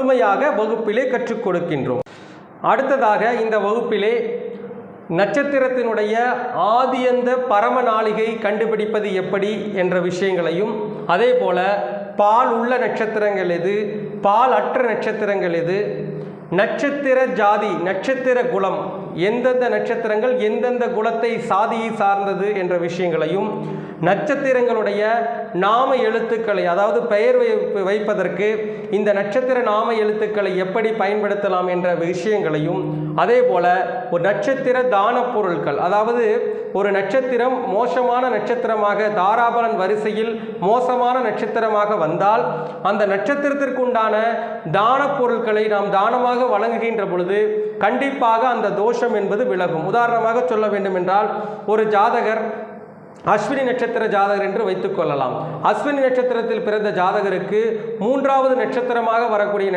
முழுமையாக வகுப்பிலே கற்றுக் கொடுக்கின்றோம். அடுத்ததாக இந்த வகுப்பிலே நட்சத்திரத்தினுடைய ஆதியந்த பரம நாளிகை கண்டுபிடிப்பது எப்படி என்ற விஷயங்களையும், அதே போல பால் உள்ள நட்சத்திரங்கள் எது, பால் அற்ற நட்சத்திரங்கள் எது, நட்சத்திர ஜாதி நட்சத்திர குலம் எந்தெந்த நட்சத்திரங்கள் எந்தெந்த குலத்தை சாதியை சார்ந்தது என்ற விஷயங்களையும், நட்சத்திரங்களுடைய நாம எழுத்துக்களை அதாவது பெயர் வைப்பதற்கு இந்த நட்சத்திர நாம எழுத்துக்களை எப்படி பயன்படுத்தலாம் என்ற விஷயங்களையும், அதே போல ஒரு நட்சத்திர தான பொருட்கள் அதாவது ஒரு நட்சத்திரம் மோசமான நட்சத்திரமாக தாராபலன் வரிசையில் மோசமான நட்சத்திரமாக வந்தால் அந்த நட்சத்திரத்திற்குண்டான தான பொருட்களை நாம் தானமாக வழங்குகின்ற பொழுது கண்டிப்பாக அந்த தோஷம் என்பது விலகும். உதாரணமாக சொல்ல வேண்டும் என்றால், ஒரு ஜாதகர் அஸ்வினி நட்சத்திர ஜாதகர் என்று வைத்துக் கொள்ளலாம். அஸ்வினி நட்சத்திரத்தில் பிறந்த ஜாதகருக்கு 3வது நட்சத்திரமாக வரக்கூடிய